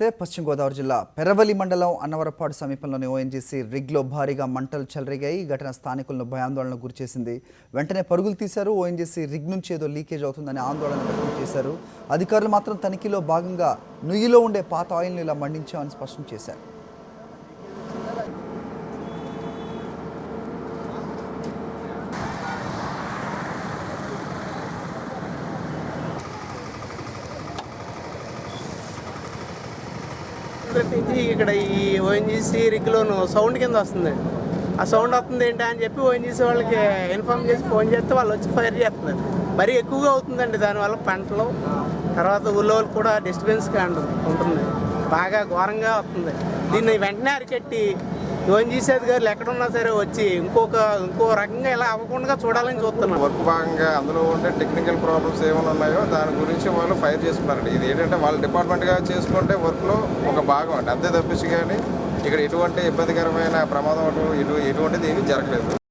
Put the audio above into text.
పశ్చిమ గోదావరి జిల్లా పెరవలి మండలం అన్నవరపాడు సమీపంలోని ఓఎన్జీసీ రిగ్లో భారీగా మంటలు చెలరేగాయి. ఈ ఘటన స్థానికులను భయాందోళనకు గురిచేసింది. వెంటనే పరుగులు తీశారు. ఓఎన్జీసీ రిగ్ నుంచి ఏదో లీకేజ్ అవుతుందని ఆందోళన వ్యక్తం చేశారు. అధికారులు మాత్రం తనిఖీలో భాగంగా నుయ్యిలో ఉండే పాత ఆయిల్ను ఇలా మండించామని స్పష్టం చేశారు. ఇక్కడ ఈ ఓఎన్జీసీ రిగ్లోను సౌండ్ కింద వస్తుంది. ఆ సౌండ్ వస్తుంది ఏంటి అని చెప్పి ఓఎన్జీసీ వాళ్ళకి ఇన్ఫార్మ్ చేసి ఫోన్ చేస్తే వాళ్ళు వచ్చి ఫైర్ చేస్తున్నారు. మరీ ఎక్కువగా అవుతుందండి. దానివల్ల పంటలు తర్వాత ఊళ్ళో కూడా డిస్టర్బెన్స్గా ఉంటుంది. బాగా ఘోరంగా వస్తుంది. దీన్ని వెంటనే అరికెట్టి ఓఎన్జీసీ అధికారులు ఎక్కడున్నా సరే వచ్చి ఇంకో రకంగా ఇలా అవ్వకుండా చూడాలని చూస్తున్నాం. వర్క్ భాగంగా అందులో ఉండే టెక్నికల్ ప్రాబ్లమ్స్ ఏమైనా ఉన్నాయో దాని గురించి వాళ్ళు ఫైర్ చేసుకున్నారండి. ఇది ఏంటంటే వాళ్ళ డిపార్ట్మెంట్గా చేసుకుంటే వర్క్లో ఒక భాగం అండి, అంతే తప్పించి కానీ ఇక్కడ ఎటువంటి ఇబ్బందికరమైన ప్రమాదం ఎటువంటిది ఏమీ జరగలేదు.